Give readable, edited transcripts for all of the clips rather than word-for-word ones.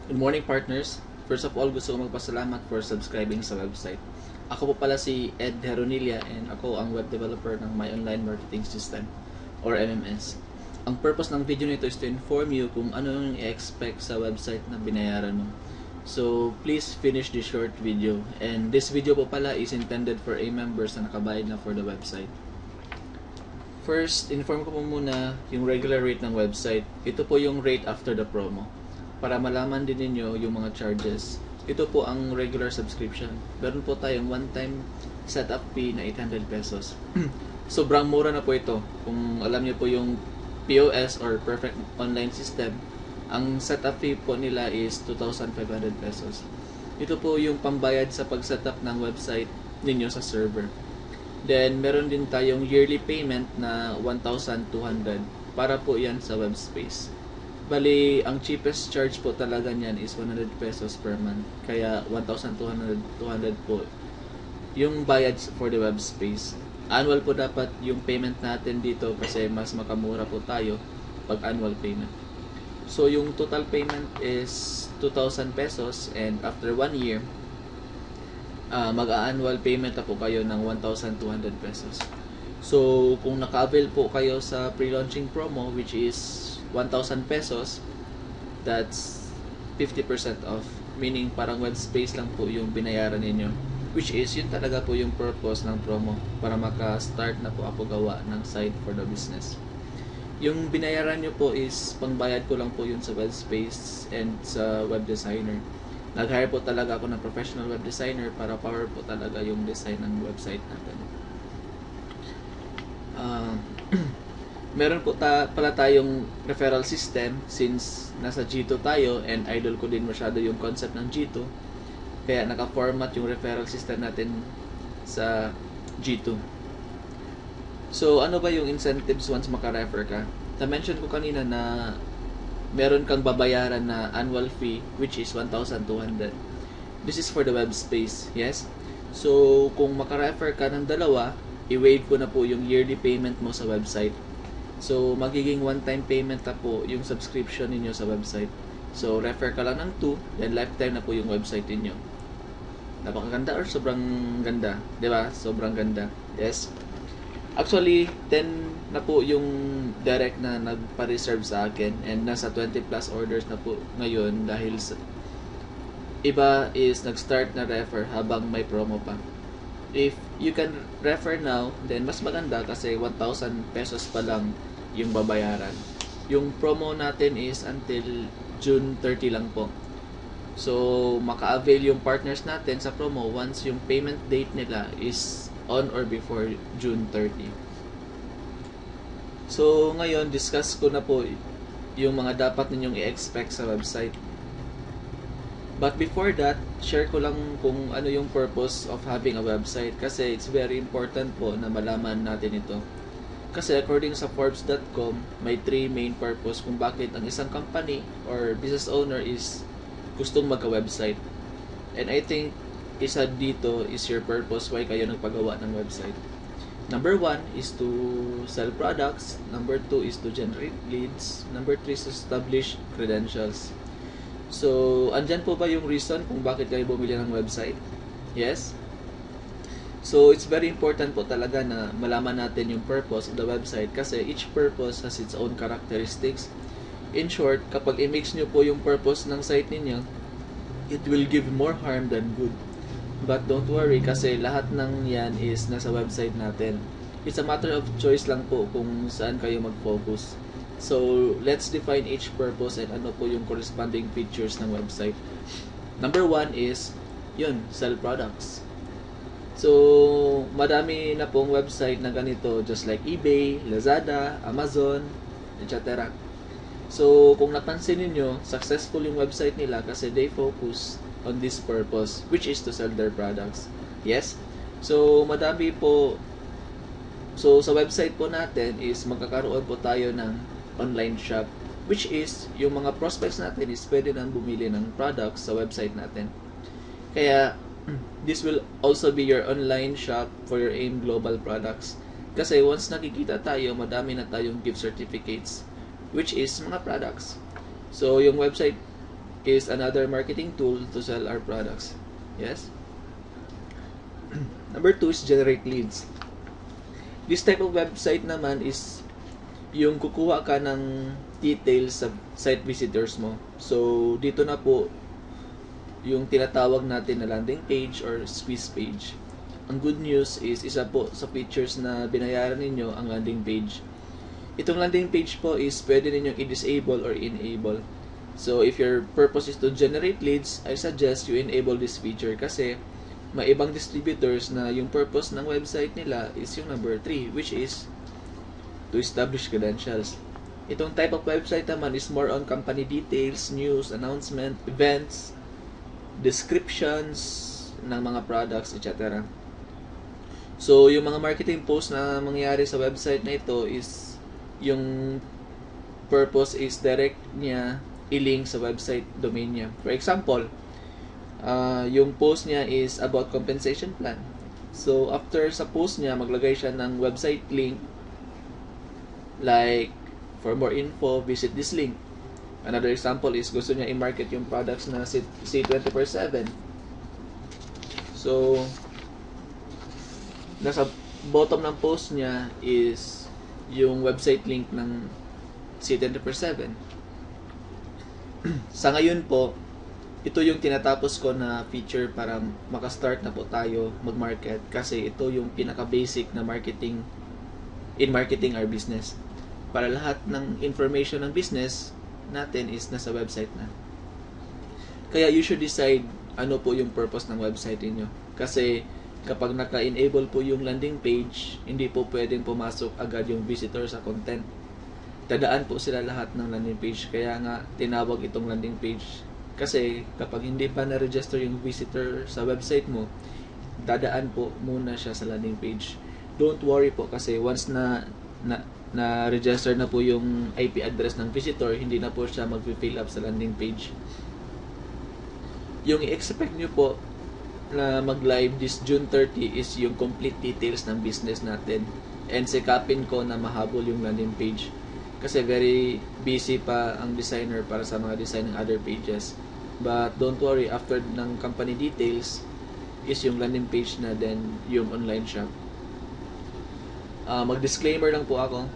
Good morning, partners. First of all, gusto ko magpasalamat for subscribing sa website. Ako po pala si Ed Heronilla and ako ang web developer ng My Online Marketing System or MMS. Ang purpose ng video nito is to inform you kung ano yung i-expect sa website na binayaran mo. So, please finish this short video. And this video po pala is intended for A members na nakabayad na for the website. First, inform ko po muna yung regular rate ng website. Ito po yung rate after the promo. Para malaman din ninyo yung mga charges. Ito po ang regular subscription. Meron po tayong one-time setup fee na 800 pesos. Sobrang mura na po ito. Kung alam niyo po yung POS or Perfect Online System, ang setup fee po nila is 2,500 pesos. Ito po yung pambayad sa pag-setup ng website ninyo sa server. Then, meron din tayong yearly payment na 1,200 para po yan sa web space. Bali, ang cheapest charge po talaga niyan is 100 pesos per month. Kaya 1,200 po yung bayad for the web space. Annual po dapat yung payment natin dito kasi mas makamura po tayo pag annual payment. So, yung total payment is 2,000 pesos and after 1 year, mag-annual payment na po kayo ng 1,200 pesos. So, kung naka-avail po kayo sa pre-launching promo which is 1,000 pesos, that's 50% off. Meaning, parang web space lang po yung binayaran ninyo. Which is, yun talaga po yung purpose ng promo. Para maka-start na po ako gawa ng site for the business. Yung binayaran nyo po is, pangbayad ko lang po yun sa web space and sa web designer. Nag-hire po talaga ako ng professional web designer para power po talaga yung design ng website natin. Meron po pala tayong referral system since nasa G2 tayo and idol ko din masyado yung concept ng G2. Kaya naka-format yung referral system natin sa G2. So, ano ba yung incentives once maka-refer ka? Na-mention ko kanina na meron kang babayaran na annual fee which is 1,200. This is for the web space, yes? So, kung maka-refer ka ng dalawa, i-waive ko na po yung yearly payment mo sa website. So, magiging one-time payment na po yung subscription ninyo sa website. So, refer ka lang ng 2, then lifetime na po yung website ninyo. Napakaganda or sobrang ganda? Diba? Sobrang ganda. Yes? Actually, 10 na po yung direct na nagpa-reserve sa akin and nasa 20 plus orders na po ngayon dahil sa iba is nag-start na refer habang may promo pa. If you can refer now, then mas maganda kasi 1,000 pesos pa lang yung babayaran. Yung promo natin is until June 30 lang po. So, maka-avail yung partners natin sa promo once yung payment date nila is on or before June 30. So, ngayon, discuss ko na po yung mga dapat ninyong i-expect sa website. But before that, share ko lang kung ano yung purpose of having a website kasi it's very important po na malaman natin ito. Kasi according sa Forbes.com, may 3 main purpose kung bakit ang isang company or business owner is gustong magka-website. And I think isa dito is your purpose why kayo nagpagawa ng website. Number 1 is to sell products. Number 2 is to generate leads. Number 3 is to establish credentials. So, andyan po ba yung reason kung bakit kayo bumili ng website? Yes? So, it's very important po talaga na malaman natin yung purpose of the website kasi each purpose has its own characteristics. In short, kapag i-mix nyo po yung purpose ng site ninyo, it will give more harm than good. But don't worry kasi lahat ng yan is nasa website natin. It's a matter of choice lang po kung saan kayo mag-focus. So, let's define each purpose and ano po yung corresponding features ng website. Number 1 is, yun, sell products. So, madami na pong website na ganito just like eBay, Lazada, Amazon, etc. So, kung napansin niyo, successful yung website nila kasi they focus on this purpose which is to sell their products. Yes? So, madami po. So, sa website po natin is magkakaroon po tayo ng online shop which is yung mga prospects natin is pwede nang bumili ng products sa website natin. Kaya, this will also be your online shop for your AIM Global products. Kasi once nakikita tayo, madami na tayong gift certificates which is mga products. So, yung website is another marketing tool to sell our products. Yes? Number 2 is generate leads. This type of website naman is yung kukuha ka ng details sa site visitors mo. So, dito na po yung tinatawag natin na landing page or squeeze page. Ang good news is isa po sa features na binayaran ninyo ang landing page. Itong landing page po is pwede ninyong i-disable or enable. So, if your purpose is to generate leads, I suggest you enable this feature kasi may ibang distributors na yung purpose ng website nila is yung number 3, which is to establish credentials. Itong type of website naman is more on company details, news, announcement, events, descriptions ng mga products, etc. So, yung mga marketing posts na mangyayari sa website na ito is yung purpose is direct niya i-link sa website domain niya. For example, yung post niya is about compensation plan. So, after sa post niya, maglagay siya ng website link like, for more info, visit this link. Another example is gusto niya i-market yung products na C24/7. So, nasa bottom ng post niya is yung website link ng C24/7. Sa ngayon po, ito yung tinatapos ko na feature para makastart na po tayo mag-market kasi ito yung pinaka-basic na marketing in marketing our business. Para lahat ng information ng business natin is nasa website na. Kaya you should decide ano po yung purpose ng website niyo. Kasi kapag naka-enable po yung landing page, hindi po pwedeng pumasok agad yung visitor sa content. Dadaan po sila lahat ng landing page. Kaya nga tinawag itong landing page. Kasi kapag hindi pa na-register yung visitor sa website mo, dadaan po muna siya sa landing page. Don't worry po kasi once na register na po yung IP address ng visitor, hindi na po siya mag-fill up sa landing page. Yung i-expect nyo po na mag-live this June 30 is yung complete details ng business natin. And sikapin ko na mahabol yung landing page. Kasi very busy pa ang designer para sa mga design ng other pages. But don't worry, after ng company details is yung landing page na, then yung online shop. Mag-disclaimer lang po ako.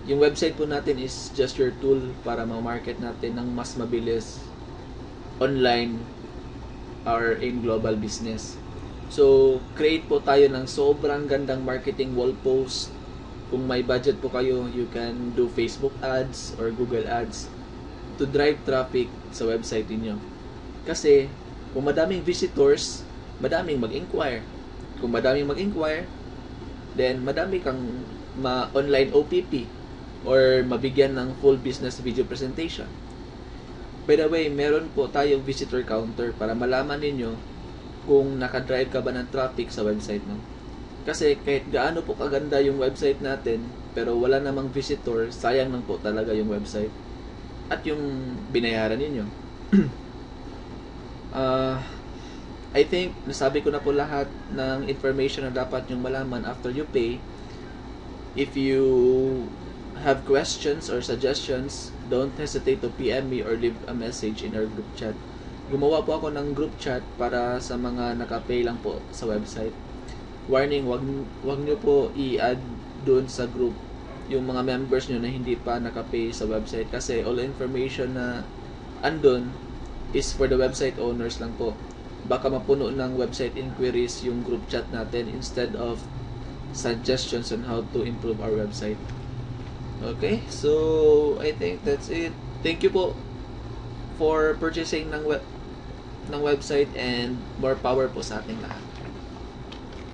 Yung website po natin is just your tool para ma-market natin ng mas mabilis online or in global business. So, create po tayo ng sobrang gandang marketing wall post. Kung may budget po kayo, you can do Facebook ads or Google ads to drive traffic sa website niyo. Kasi, kung madaming visitors, madaming mag-inquire. Kung madaming mag-inquire, then madami kang ma-online OPP or mabigyan ng full business video presentation. By the way, meron po tayong visitor counter para malaman ninyo kung nakadrive ka ba ng traffic sa website mo. Kasi kahit gaano po kaganda yung website natin, pero wala namang visitor, sayang lang po talaga yung website at yung binayaran ninyo. I think nasabi ko na po lahat ng information na dapat nyong malaman after you pay. If you have questions or suggestions, don't hesitate to PM me or leave a message in our group chat. Gumawa po ako ng group chat para sa mga naka-pay lang po sa website. Warning, wag nyo po i-add doon sa group yung mga members nyo na hindi pa naka-pay sa website kasi all information na andun is for the website owners lang po. Baka mapuno ng website inquiries yung group chat natin instead of suggestions on how to improve our website. Okay, so I think that's it. Thank you po for purchasing ng website and more power po sa ating lahat.